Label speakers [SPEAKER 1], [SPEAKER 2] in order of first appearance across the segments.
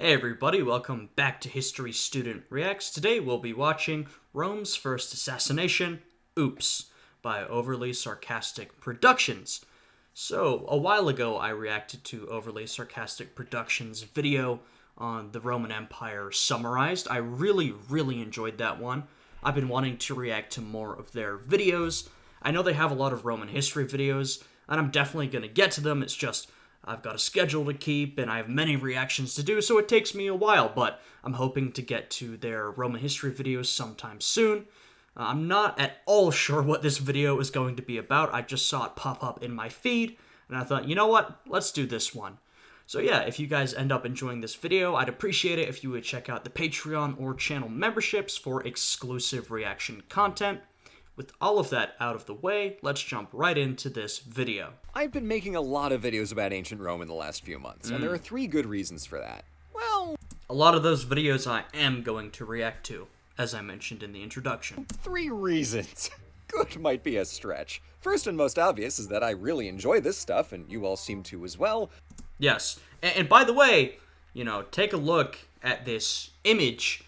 [SPEAKER 1] Hey everybody, welcome back to History Student Reacts. Today we'll be watching Rome's First Assassination, Oops, by Overly Sarcastic Productions. So, a while ago I reacted to Overly Sarcastic Productions' video on the Roman Empire summarized. I really enjoyed that one. I've been wanting to react to more of their videos. I know they have a lot of Roman history videos, and I'm definitely going to get to them. It's just I've got a schedule to keep, and I have many reactions to do, so it takes me a while, but I'm hoping to get to their Roman history videos sometime soon. I'm not at all sure what this video is going to be about. I just saw it pop up in my feed, and I thought, you know what? Let's do this one. So yeah, if you guys end up enjoying this video, I'd appreciate it if you would check out the Patreon or channel memberships for exclusive reaction content. With all of that out of the way, let's jump right into this video.
[SPEAKER 2] I've been making a lot of videos about ancient Rome in the last few months, and there are three good reasons for that. Well,
[SPEAKER 1] a lot of those videos I am going to react to, as I mentioned in the introduction.
[SPEAKER 2] 3 reasons. Good might be a stretch. First and most obvious is that I really enjoy this stuff, and you all seem to as well.
[SPEAKER 1] Yes, and by the way, take a look at this image.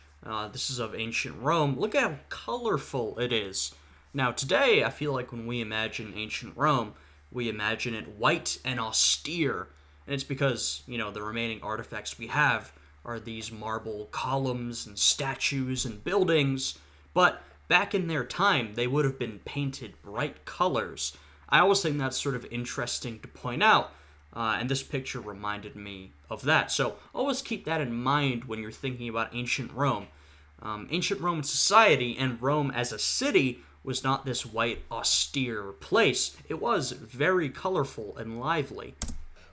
[SPEAKER 1] This is of ancient Rome. Look at how colorful it is. Now, today, I feel like when we imagine ancient Rome, we imagine it white and austere. And it's because, the remaining artifacts we have are these marble columns and statues and buildings. But back in their time, they would have been painted bright colors. I always think that's sort of interesting to point out, and this picture reminded me of that. So always keep that in mind when you're thinking about ancient Rome. Ancient Roman society and Rome as a city was not this white, austere place. It was very colorful and lively.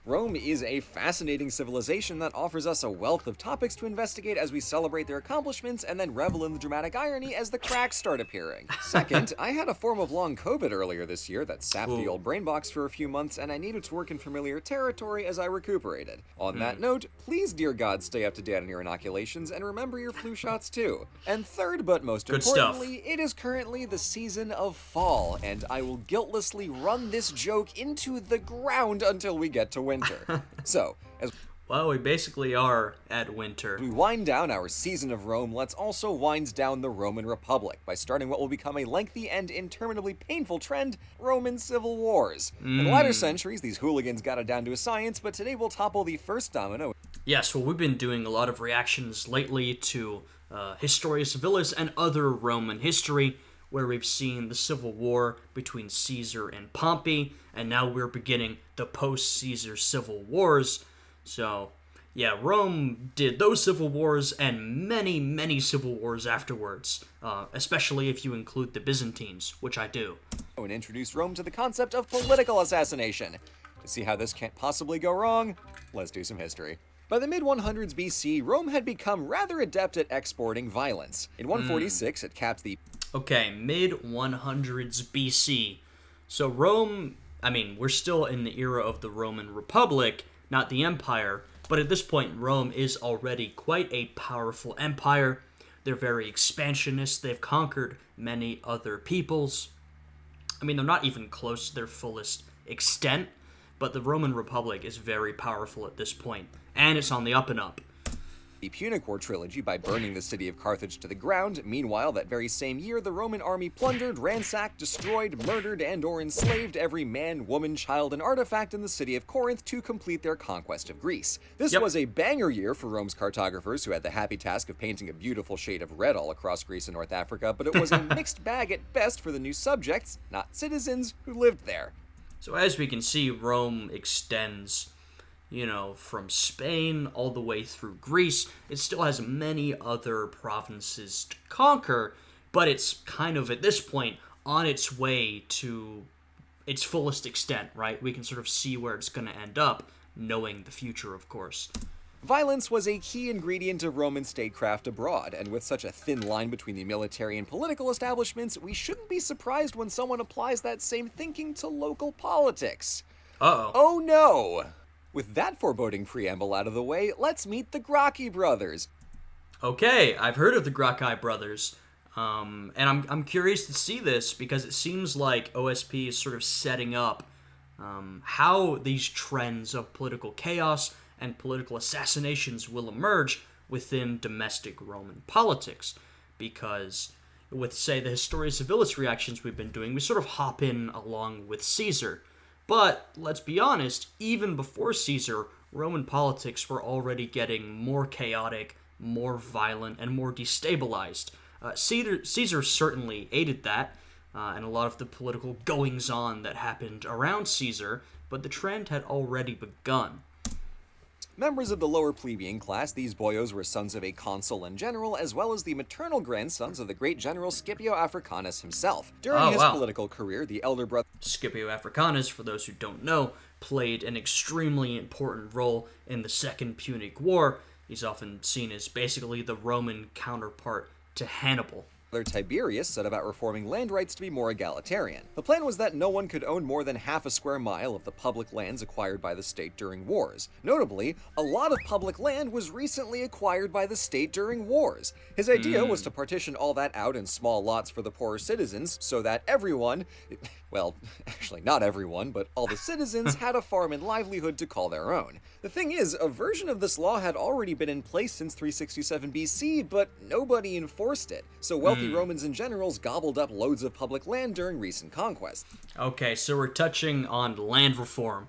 [SPEAKER 2] Rome is a fascinating civilization that offers us a wealth of topics to investigate as we celebrate their accomplishments and then revel in the dramatic irony as the cracks start appearing. Second, I had a form of long COVID earlier this year that sapped the old brain box for a few months, and I needed to work in familiar territory as I recuperated. On that note, please, dear God, stay up to date on your inoculations and remember your flu shots too. And third, but most importantly, it is currently the season of fall, and I will guiltlessly run this joke into the ground until we get to winter. So,
[SPEAKER 1] well, we basically are at winter.
[SPEAKER 2] As we wind down our season of Rome, let's also wind down the Roman Republic by starting what will become a lengthy and interminably painful trend, Roman civil wars. In the latter centuries, these hooligans got it down to a science, but today we'll topple the first domino.
[SPEAKER 1] Yes, well, we've been doing a lot of reactions lately to Historia Civilis and other Roman history, where we've seen the civil war between Caesar and Pompey, and now we're beginning the post-Caesar civil wars. So, yeah, Rome did those civil wars and many civil wars afterwards, especially if you include the Byzantines, which I do.
[SPEAKER 2] And introduced Rome to the concept of political assassination. To see how this can't possibly go wrong, let's do some history. By the mid-100s BC, Rome had become rather adept at exporting violence. In 146, it capped the...
[SPEAKER 1] Okay, mid-100s BC. So Rome, we're still in the era of the Roman Republic, not the Empire, but at this point, Rome is already quite a powerful empire. They're very expansionist. They've conquered many other peoples. They're not even close to their fullest extent, but the Roman Republic is very powerful at this point, and it's on the up and up.
[SPEAKER 2] The Punic War trilogy by burning the city of Carthage to the ground. Meanwhile, that very same year, the Roman army plundered, ransacked, destroyed, murdered, and/or enslaved every man, woman, child, and artifact in the city of Corinth to complete their conquest of Greece. This was a banger year for Rome's cartographers, who had the happy task of painting a beautiful shade of red all across Greece and North Africa, but it was a mixed bag at best for the new subjects, not citizens, who lived there.
[SPEAKER 1] So as we can see, Rome extends from Spain all the way through Greece. It still has many other provinces to conquer, but it's kind of, at this point, on its way to its fullest extent, right? We can sort of see where it's going to end up, knowing the future, of course.
[SPEAKER 2] Violence was a key ingredient of Roman statecraft abroad, and with such a thin line between the military and political establishments, we shouldn't be surprised when someone applies that same thinking to local politics.
[SPEAKER 1] Uh-oh.
[SPEAKER 2] Oh no! With that foreboding preamble out of the way, let's meet the Graca Brothers.
[SPEAKER 1] Okay, I've heard of the Graca Brothers, and I'm curious to see this because it seems like OSP is sort of setting up how these trends of political chaos and political assassinations will emerge within domestic Roman politics, because with, say, the Historia Civilis reactions we've been doing, we sort of hop in along with Caesar. But, let's be honest, even before Caesar, Roman politics were already getting more chaotic, more violent, and more destabilized. Caesar certainly aided that, and a lot of the political goings-on that happened around Caesar, but the trend had already begun.
[SPEAKER 2] Members of the lower plebeian class, these boyos were sons of a consul and general, as well as the maternal grandsons of the great general Scipio Africanus himself. During his political career, the elder brother
[SPEAKER 1] Scipio Africanus, for those who don't know, played an extremely important role in the Second Punic War. He's often seen as basically the Roman counterpart to Hannibal.
[SPEAKER 2] Tiberius set about reforming land rights to be more egalitarian. The plan was that no one could own more than half a square mile of the public lands acquired by the state during wars. Notably, a lot of public land was recently acquired by the state during wars. His idea was to partition all that out in small lots for the poorer citizens so that everyone, well, actually not everyone, but all the citizens had a farm and livelihood to call their own. The thing is, a version of this law had already been in place since 367 BC, but nobody enforced it, so wealthy Romans and generals gobbled up loads of public land during recent conquests.
[SPEAKER 1] Okay, so we're touching on land reform.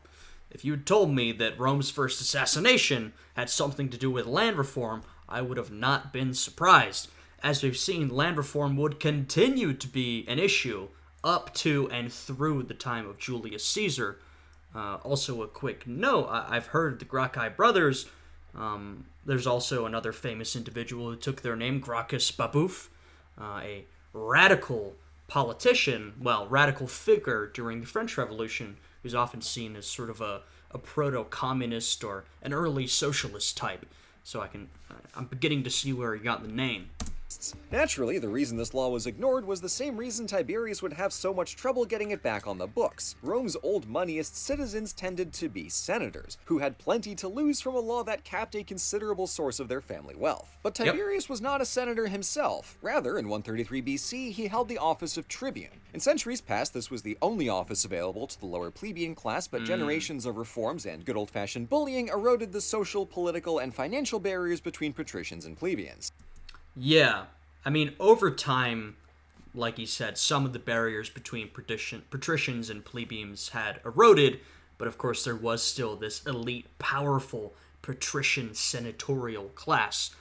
[SPEAKER 1] If you'd told me that Rome's first assassination had something to do with land reform, I would have not been surprised. As we've seen, land reform would continue to be an issue up to and through the time of Julius Caesar. Also, a quick note, I've heard the Graca Brothers. There's also another famous individual who took their name, Gracchus Babeuf, a radical politician, radical figure during the French Revolution, who's often seen as sort of a proto-communist or an early socialist type. So I'm beginning to see where he got the name.
[SPEAKER 2] Naturally, the reason this law was ignored was the same reason Tiberius would have so much trouble getting it back on the books. Rome's old moneyest citizens tended to be senators, who had plenty to lose from a law that capped a considerable source of their family wealth. But Tiberius was not a senator himself. Rather, in 133 BC, he held the office of tribune. In centuries past, this was the only office available to the lower plebeian class, but generations of reforms and good old-fashioned bullying eroded the social, political, and financial barriers between patricians and plebeians.
[SPEAKER 1] Yeah, I mean, over time, like he said, some of the barriers between patricians and plebeians had eroded, but of course there was still this elite, powerful patrician senatorial class.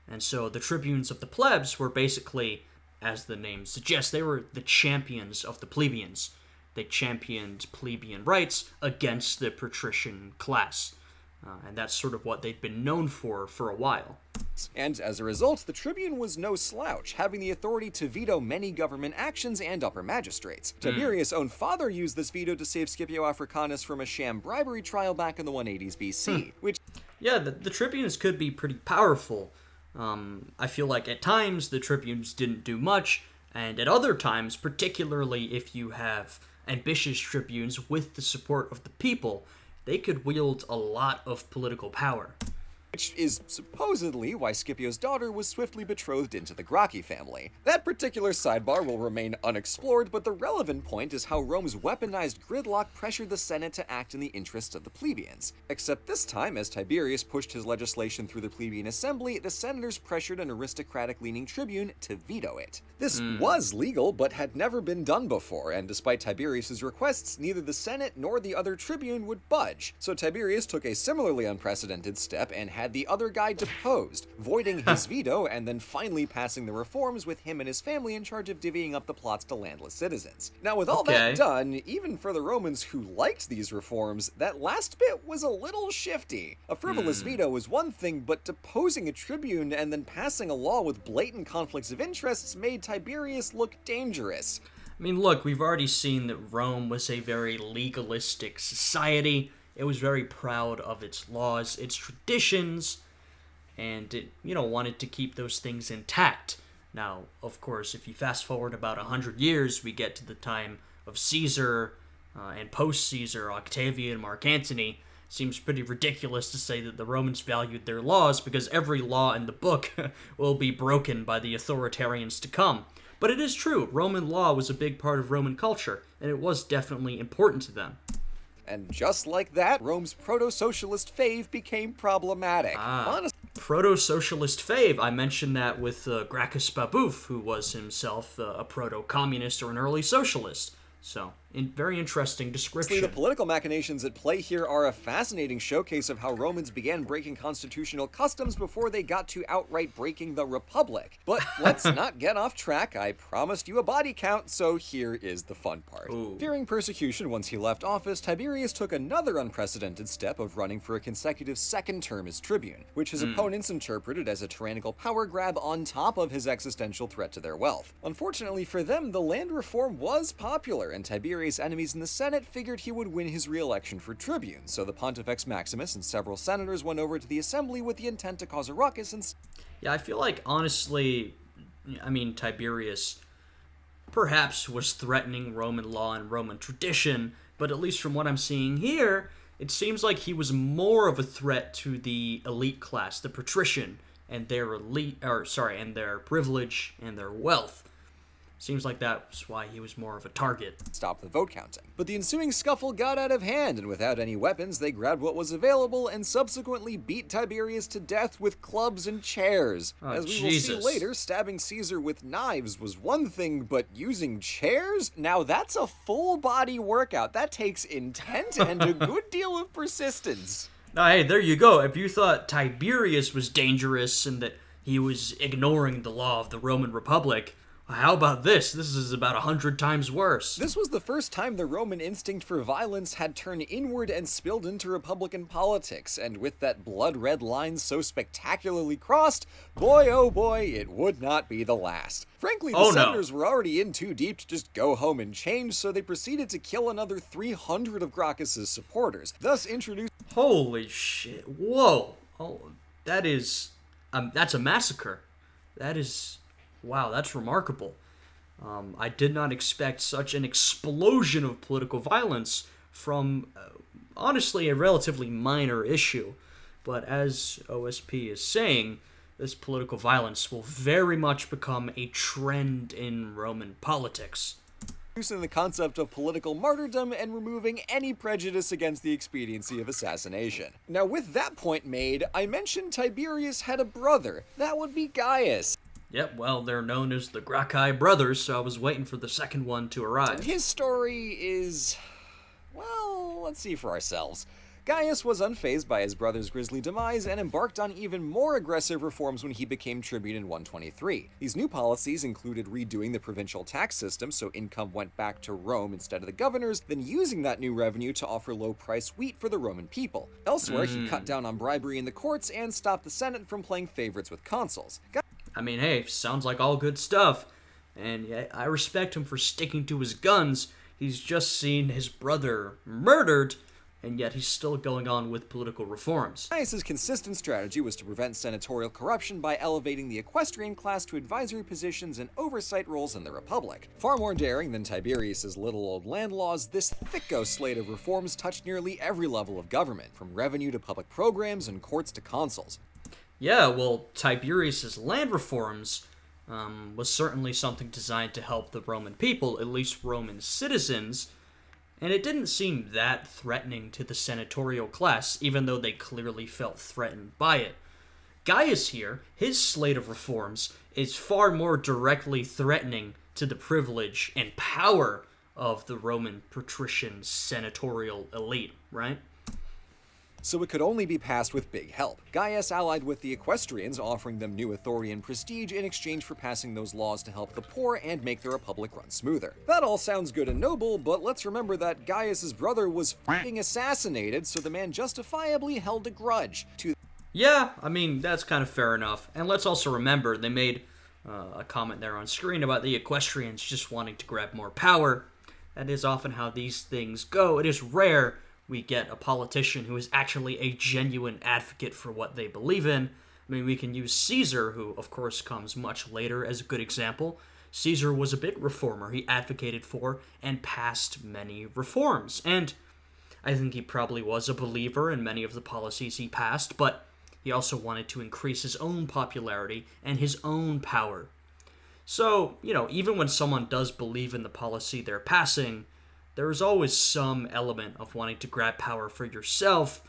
[SPEAKER 1] And so the tribunes of the plebs were basically, as the name suggests, they were the champions of the plebeians. They championed plebeian rights against the patrician class. And that's sort of what they'd been known for a while.
[SPEAKER 2] And as a result, the tribune was no slouch, having the authority to veto many government actions and upper magistrates. Tiberius' own father used this veto to save Scipio Africanus from a sham bribery trial back in the 180s BC, which...
[SPEAKER 1] Yeah, the tribunes could be pretty powerful. I feel like at times the tribunes didn't do much, and at other times, particularly if you have ambitious tribunes with the support of the people, they could wield a lot of political power.
[SPEAKER 2] Which is supposedly why Scipio's daughter was swiftly betrothed into the Gracchi family. That particular sidebar will remain unexplored, but the relevant point is how Rome's weaponized gridlock pressured the Senate to act in the interests of the plebeians. Except this time, as Tiberius pushed his legislation through the plebeian assembly, the senators pressured an aristocratic-leaning tribune to veto it. This was legal, but had never been done before, and despite Tiberius's requests, neither the Senate nor the other tribune would budge. So Tiberius took a similarly unprecedented step and had the other guy deposed, voiding his veto and then finally passing the reforms with him and his family in charge of divvying up the plots to landless citizens. Now, with all that done, even for the Romans who liked these reforms, that last bit was a little shifty. A frivolous veto was one thing, but deposing a tribune and then passing a law with blatant conflicts of interests made Tiberius look dangerous.
[SPEAKER 1] I mean, look, we've already seen that Rome was a very legalistic society. It was very proud of its laws, its traditions, and it, wanted to keep those things intact. Now, of course, if you fast forward about 100 years, we get to the time of Caesar and post-Caesar, Octavian, Mark Antony. Seems pretty ridiculous to say that the Romans valued their laws because every law in the book will be broken by the authoritarians to come. But it is true, Roman law was a big part of Roman culture, and it was definitely important to them.
[SPEAKER 2] And just like that, Rome's proto-socialist fave became problematic.
[SPEAKER 1] Proto-socialist fave. I mentioned that with Gracchus Babeuf, who was himself a proto-communist or an early socialist. So, very interesting description.
[SPEAKER 2] The political machinations at play here are a fascinating showcase of how Romans began breaking constitutional customs before they got to outright breaking the Republic. But let's not get off track. I promised you a body count, so here is the fun part.
[SPEAKER 1] Ooh.
[SPEAKER 2] Fearing persecution once he left office, Tiberius took another unprecedented step of running for a consecutive second term as tribune, which his opponents interpreted as a tyrannical power grab on top of his existential threat to their wealth. Unfortunately for them, the land reform was popular, and Tiberius' enemies in the Senate figured he would win his re-election for tribune, so the Pontifex Maximus and several senators went over to the assembly with the intent to cause a ruckus and...
[SPEAKER 1] Yeah, I feel like, honestly, Tiberius perhaps was threatening Roman law and Roman tradition, but at least from what I'm seeing here, it seems like he was more of a threat to the elite class, the patrician, and their and their privilege and their wealth. Seems like that's why he was more of a target.
[SPEAKER 2] Stop the vote counting. But the ensuing scuffle got out of hand, and without any weapons, they grabbed what was available and subsequently beat Tiberius to death with clubs and chairs. As we will see later, stabbing Caesar with knives was one thing, but using chairs? Now that's a full-body workout. That takes intent and a good deal of persistence.
[SPEAKER 1] Hey, there you go. If you thought Tiberius was dangerous and that he was ignoring the law of the Roman Republic, how about this? This is about 100 times worse.
[SPEAKER 2] This was the first time the Roman instinct for violence had turned inward and spilled into Republican politics, and with that blood-red line so spectacularly crossed, boy oh boy, it would not be the last. Frankly, the senators were already in too deep to just go home and change, so they proceeded to kill another 300 of Gracchus's supporters, thus introducing...
[SPEAKER 1] Holy shit. Whoa. Oh, that's a massacre. That is... Wow, that's remarkable. I did not expect such an explosion of political violence from, honestly, a relatively minor issue. But as OSP is saying, this political violence will very much become a trend in Roman politics.
[SPEAKER 2] Introducing the concept of political martyrdom and removing any prejudice against the expediency of assassination. Now, with that point made, I mentioned Tiberius had a brother. That would be Gaius.
[SPEAKER 1] Yep, well, they're known as the Graca Brothers, so I was waiting for the second one to arrive.
[SPEAKER 2] And his story is... well, let's see for ourselves. Gaius was unfazed by his brother's grisly demise and embarked on even more aggressive reforms when he became tribune in 123. These new policies included redoing the provincial tax system so income went back to Rome instead of the governors, then using that new revenue to offer low-priced wheat for the Roman people. Elsewhere, he cut down on bribery in the courts and stopped the Senate from playing favorites with consuls.
[SPEAKER 1] Hey, sounds like all good stuff. And yeah, I respect him for sticking to his guns. He's just seen his brother murdered, and yet he's still going on with political reforms.
[SPEAKER 2] Gaius's consistent strategy was to prevent senatorial corruption by elevating the equestrian class to advisory positions and oversight roles in the Republic. Far more daring than Tiberius's little old land laws, this thicko slate of reforms touched nearly every level of government, from revenue to public programs and courts to consuls.
[SPEAKER 1] Yeah, well, Tiberius's land reforms was certainly something designed to help the Roman people, at least Roman citizens, and it didn't seem that threatening to the senatorial class, even though they clearly felt threatened by it. Gaius here, his slate of reforms, is far more directly threatening to the privilege and power of the Roman patrician senatorial elite, right?
[SPEAKER 2] So it could only be passed with big help. Gaius allied with the equestrians, offering them new authority and prestige in exchange for passing those laws to help the poor and make the Republic run smoother. That all sounds good and noble, but let's remember that Gaius's brother was f***ing assassinated, so the man justifiably held a grudge to...
[SPEAKER 1] Yeah, that's kind of fair enough. And let's also remember, they made a comment there on screen about the equestrians just wanting to grab more power. That is often how these things go. It is rare we get a politician who is actually a genuine advocate for what they believe in. We can use Caesar, who, of course, comes much later as a good example. Caesar was a big reformer. He advocated for and passed many reforms. And I think he probably was a believer in many of the policies he passed, but he also wanted to increase his own popularity and his own power. So, even when someone does believe in the policy they're passing, there is always some element of wanting to grab power for yourself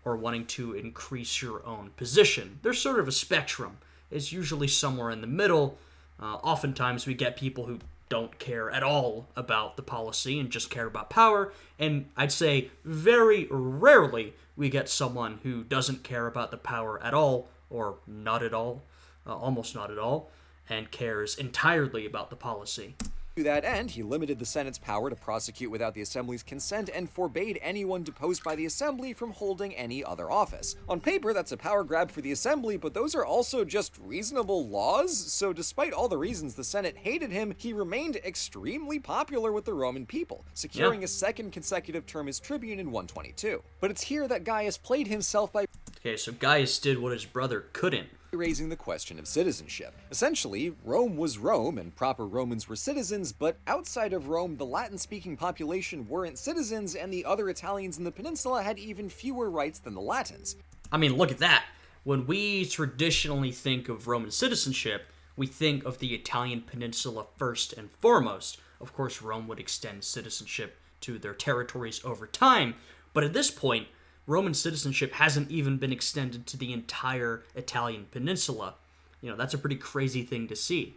[SPEAKER 1] or wanting to increase your own position. There's sort of a spectrum. It's usually somewhere in the middle. Oftentimes we get people who don't care at all about the policy and just care about power, and I'd say very rarely we get someone who doesn't care about the power at all, or not at all, almost not at all, and cares entirely about the policy.
[SPEAKER 2] To that end, he limited the Senate's power to prosecute without the Assembly's consent and forbade anyone deposed by the Assembly from holding any other office. On paper, that's a power grab for the Assembly, but those are also just reasonable laws, so despite all the reasons the Senate hated him, he remained extremely popular with the Roman people, securing a second consecutive term as tribune in 122. But it's here that Gaius played himself by
[SPEAKER 1] Okay, so Gaius did what his brother couldn't.
[SPEAKER 2] Raising the question of citizenship. Essentially, Rome was Rome, and proper Romans were citizens, but outside of Rome, the Latin-speaking population weren't citizens, and the other Italians in the peninsula had even fewer rights than the Latins.
[SPEAKER 1] I mean, look at that. When we traditionally think of Roman citizenship, we think of the Italian peninsula first and foremost. Of course, Rome would extend citizenship to their territories over time, but at this point, Roman citizenship hasn't even been extended to the entire Italian peninsula. You know, that's a pretty crazy thing to see.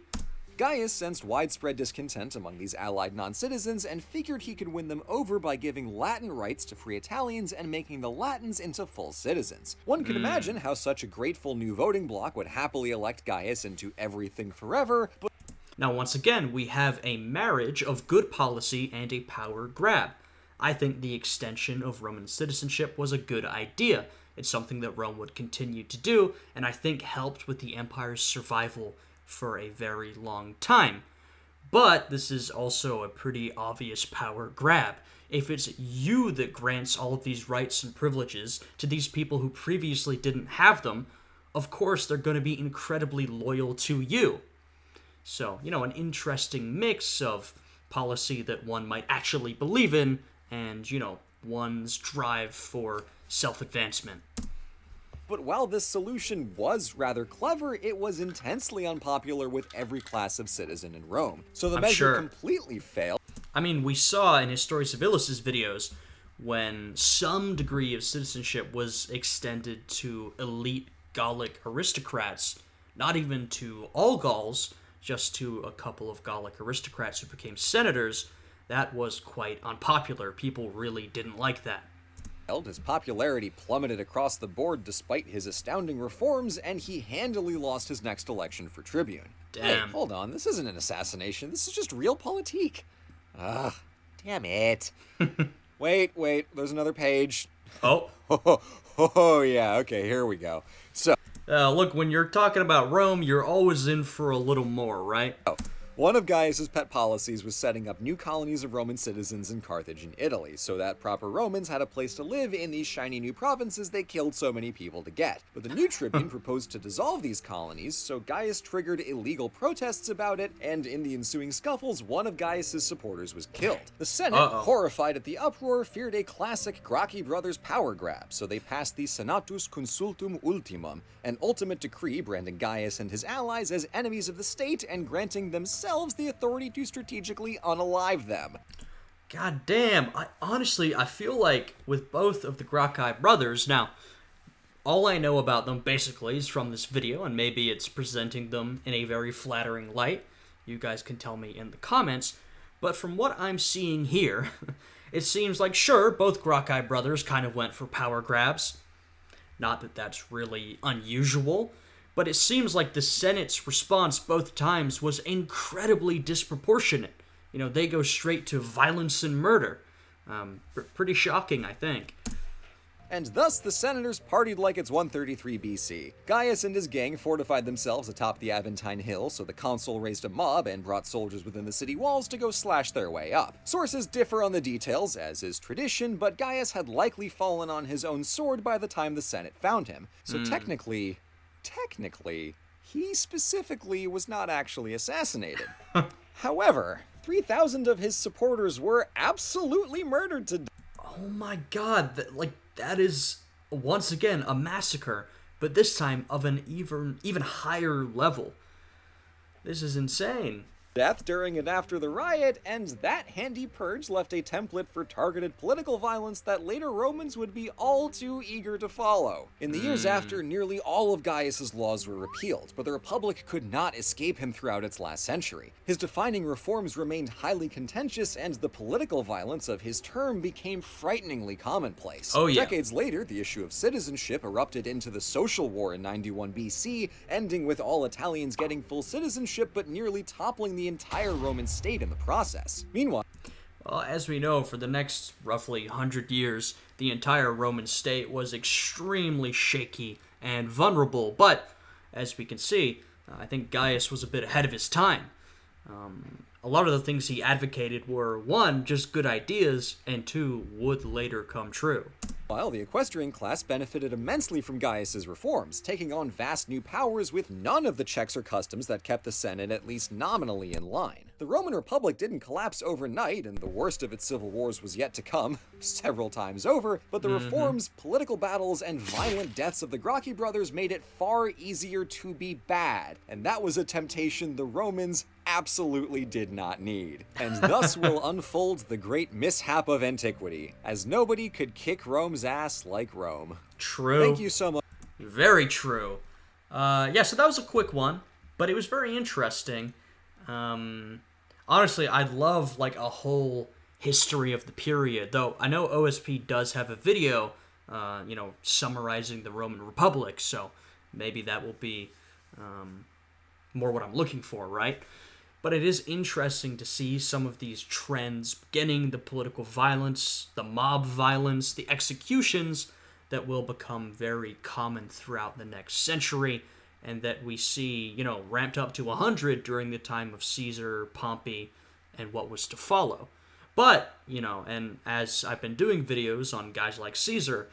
[SPEAKER 2] Gaius sensed widespread discontent among these allied non-citizens and figured he could win them over by giving Latin rights to free Italians and making the Latins into full citizens. One could imagine how such a grateful new voting bloc would happily elect Gaius into everything forever, but
[SPEAKER 1] now, once again, we have a marriage of good policy and a power grab. I think the extension of Roman citizenship was a good idea. It's something that Rome would continue to do, and I think helped with the empire's survival for a very long time. But this is also a pretty obvious power grab. If it's you that grants all of these rights and privileges to these people who previously didn't have them, of course they're going to be incredibly loyal to you. So, you know, an interesting mix of policy that one might actually believe in and, you know, one's drive for self-advancement.
[SPEAKER 2] But while this solution was rather clever, it was intensely unpopular with every class of citizen in Rome. So the measure completely failed.
[SPEAKER 1] I mean, we saw in Historia Civilis' videos when some degree of citizenship was extended to elite Gallic aristocrats, not even to all Gauls, just to a couple of Gallic aristocrats who became senators. That was quite unpopular. People really didn't like that.
[SPEAKER 2] His popularity plummeted across the board despite his astounding reforms, and he handily lost his next election for tribune.
[SPEAKER 1] Damn.
[SPEAKER 2] Hey, hold on, this isn't an assassination, this is just realpolitik. Damn it. Wait, there's another page.
[SPEAKER 1] Oh.
[SPEAKER 2] Oh, yeah, okay, here we go. So,
[SPEAKER 1] look, when you're talking about Rome, you're always in for a little more, right?
[SPEAKER 2] one of Gaius's pet policies was setting up new colonies of Roman citizens in Carthage and Italy, so that proper Romans had a place to live in these shiny new provinces they killed so many people to get. But the new tribune proposed to dissolve these colonies, so Gaius triggered illegal protests about it, and in the ensuing scuffles, one of Gaius's supporters was killed. The Senate, horrified at the uproar, feared a classic Graca Brothers power grab, so they passed the Senatus Consultum Ultimum, an ultimate decree branding Gaius and his allies as enemies of the state and granting themselves the authority to strategically unalive them.
[SPEAKER 1] God damn, I feel like with both of the Graca brothers, now, all I know about them basically is from this video, and maybe it's presenting them in a very flattering light. You guys can tell me in the comments, but from what I'm seeing here, it seems like, sure, both Graca brothers kind of went for power grabs. Not that that's really unusual, but it seems like the Senate's response both times was incredibly disproportionate. You know, they go straight to violence and murder. Pretty shocking, I think.
[SPEAKER 2] And thus the senators partied like it's 133 BC. Gaius and his gang fortified themselves atop the Aventine Hill, so the consul raised a mob and brought soldiers within the city walls to go slash their way up. Sources differ on the details, as is tradition, but Gaius had likely fallen on his own sword by the time the Senate found him. So technically, he specifically was not actually assassinated. However, 3,000 of his supporters were absolutely murdered to death.
[SPEAKER 1] Oh my god, that is, once again, a massacre, but this time of an even higher level. This is insane.
[SPEAKER 2] death during and after the riot, and that handy purge left a template for targeted political violence that later Romans would be all too eager to follow. In the years after, nearly all of Gaius's laws were repealed, but the Republic could not escape him throughout its last century. His defining reforms remained highly contentious, and the political violence of his term became frighteningly commonplace.
[SPEAKER 1] Oh, yeah.
[SPEAKER 2] Decades later, the issue of citizenship erupted into the Social War in 91 BC, ending with all Italians getting full citizenship but nearly toppling the entire Roman state in the process. Meanwhile,
[SPEAKER 1] well, as we know, for the next roughly 100 years, the entire Roman state was extremely shaky and vulnerable, but as we can see, I think Gaius was a bit ahead of his time. A lot of the things he advocated were, one, just good ideas, and two, would later come true.
[SPEAKER 2] While the equestrian class benefited immensely from Gaius's reforms, taking on vast new powers with none of the checks or customs that kept the Senate at least nominally in line. The Roman Republic didn't collapse overnight, and the worst of its civil wars was yet to come, several times over, but the reforms, political battles, and violent deaths of the Graca Brothers made it far easier to be bad, and that was a temptation the Romans absolutely did not need. And thus will unfold the great mishap of antiquity, as nobody could kick Rome's ass like Rome.
[SPEAKER 1] True.
[SPEAKER 2] Thank you so much.
[SPEAKER 1] Very true. Yeah, so that was a quick one, but it was very interesting. Honestly, I'd love like a whole history of the period, though I know OSP does have a video, summarizing the Roman Republic, so maybe that will be more what I'm looking for, right? But it is interesting to see some of these trends beginning, the political violence, the mob violence, the executions that will become very common throughout the next century, and that we see, ramped up to 100 during the time of Caesar, Pompey, and what was to follow. But, and as I've been doing videos on guys like Caesar,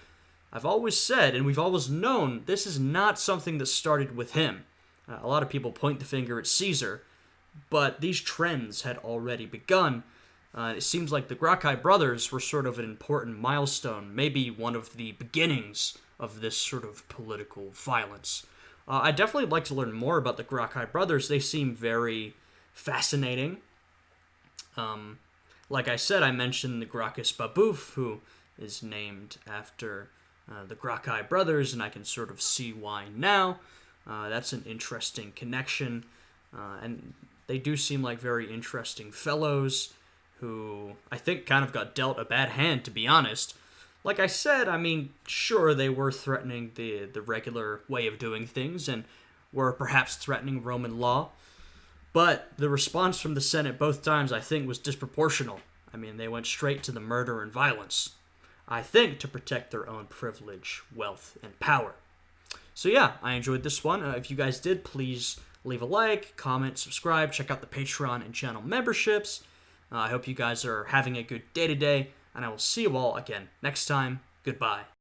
[SPEAKER 1] I've always said, and we've always known, this is not something that started with him. A lot of people point the finger at Caesar, but these trends had already begun. It seems like the Graca Brothers were sort of an important milestone, maybe one of the beginnings of this sort of political violence. I'd definitely like to learn more about the Graca Brothers. They seem very fascinating. Like I said, I mentioned the Gracchus Babeuf, who is named after the Graca Brothers, and I can sort of see why now. That's an interesting connection, and they do seem like very interesting fellows who I think kind of got dealt a bad hand, to be honest. Like I said, sure, they were threatening the regular way of doing things and were perhaps threatening Roman law, but the response from the Senate both times, I think, was disproportional. They went straight to the murder and violence, I think, to protect their own privilege, wealth, and power. So yeah, I enjoyed this one. If you guys did, please leave a like, comment, subscribe, check out the Patreon and channel memberships. I hope you guys are having a good day today, and I will see you all again next time. Goodbye.